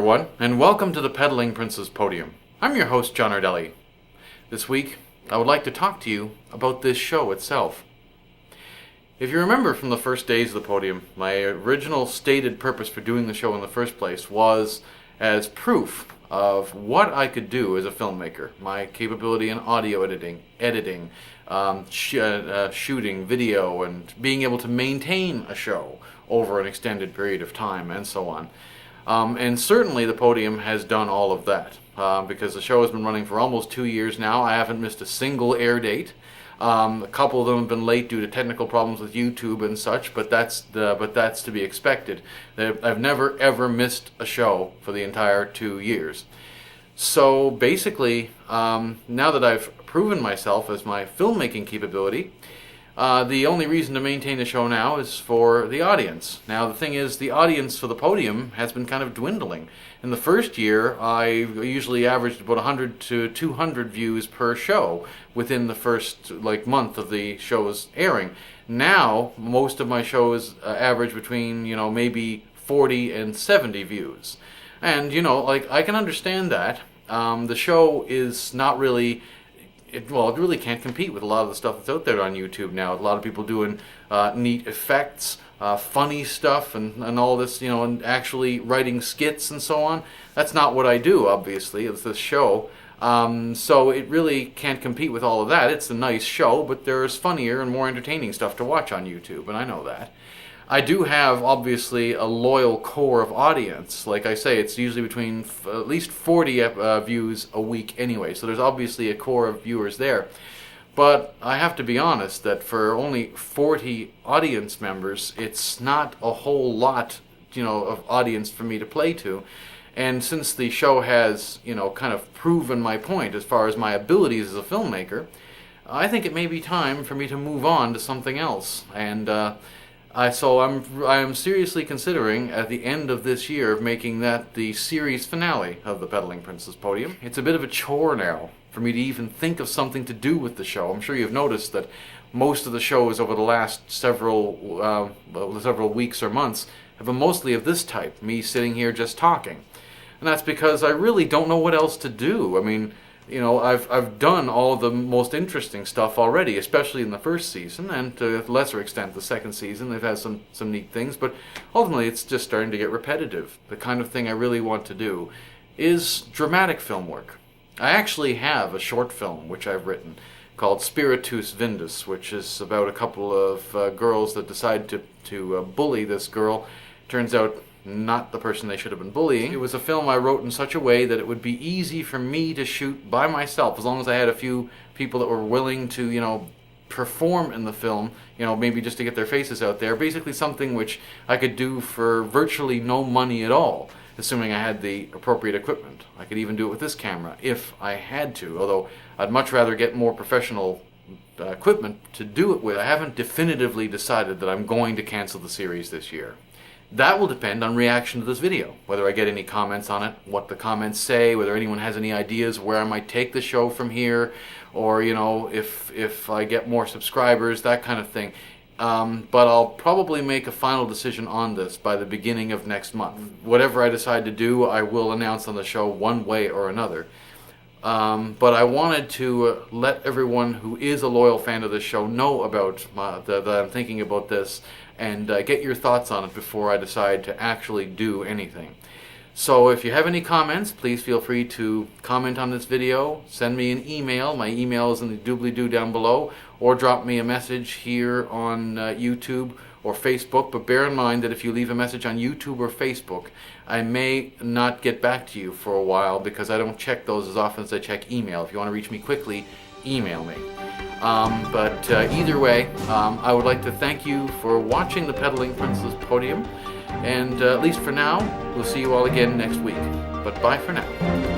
everyone, and welcome to the Peddling Princess Podium. I'm your host, John Ardelli. This week, I would like to talk to you about this show itself. If you remember from the first days of the Podium, my original stated purpose for doing the show in the first place was as proof of what I could do as a filmmaker, my capability in audio editing, shooting video, and being able to maintain a show over an extended period of time, and so on. And certainly the Podium has done all of that, because the show has been running for almost 2 years now. I haven't missed a single air date. A couple of them have been late due to technical problems with YouTube and such, but that's to be expected. I've never ever missed a show for the entire 2 years. So basically, now that I've proven myself as my filmmaking capability, the only reason to maintain the show now is for the audience. Now the thing is, the audience for the Podium has been kind of dwindling. In the first year, I usually averaged about 100 to 200 views per show within the first month of the show's airing. Now, most of my shows average between, maybe 40 and 70 views. And, I can understand that. The show is not really... It really can't compete with a lot of the stuff that's out there on YouTube now. A lot of people doing neat effects, funny stuff, and all this, and actually writing skits and so on. That's not what I do, obviously. It's this show. So it really can't compete with all of that. It's a nice show, but there's funnier and more entertaining stuff to watch on YouTube, and I know that. I do have, obviously, a loyal core of audience. Like I say, it's usually between at least 40 views a week anyway, so there's obviously a core of viewers there. But I have to be honest that for only 40 audience members, it's not a whole lot, of audience for me to play to. And since the show has, kind of proven my point as far as my abilities as a filmmaker, I think it may be time for me to move on to something else. And I'm seriously considering at the end of this year making that the series finale of the Peddling Princess Podium. It's a bit of a chore now for me to even think of something to do with the show. I'm sure you've noticed that most of the shows over the last several weeks or months have been mostly of this type, me sitting here just talking. And that's because I really don't know what else to do. I mean, I've done all the most interesting stuff already, especially in the first season, and to a lesser extent the second season. They've had some neat things, but ultimately it's just starting to get repetitive. The kind of thing I really want to do is dramatic film work. I actually have a short film which I've written called Spiritus Vindus, which is about a couple of girls that decide to bully this girl. Turns out not the person they should have been bullying. It was a film I wrote in such a way that it would be easy for me to shoot by myself, as long as I had a few people that were willing to, perform in the film, maybe just to get their faces out there. Basically something which I could do for virtually no money at all, assuming I had the appropriate equipment. I could even do it with this camera, if I had to, although I'd much rather get more professional equipment to do it with. I haven't definitively decided that I'm going to cancel the series this year. That will depend on reaction to this video, whether I get any comments on it, what the comments say, whether anyone has any ideas where I might take the show from here, or, if I get more subscribers, that kind of thing. But I'll probably make a final decision on this by the beginning of next month. Whatever I decide to do, I will announce on the show one way or another. But I wanted to let everyone who is a loyal fan of this show know about that I'm thinking about this, and get your thoughts on it before I decide to actually do anything. So if you have any comments, please feel free to comment on this video, send me an email. My email is in the doobly-doo down below, or drop me a message here on YouTube or Facebook. But bear in mind that if you leave a message on YouTube or Facebook, I may not get back to you for a while because I don't check those as often as I check email. If you want to reach me quickly, email me. But either way, I would like to thank you for watching the Peddling Princess Podium, and at least for now, we'll see you all again next week. But bye for now.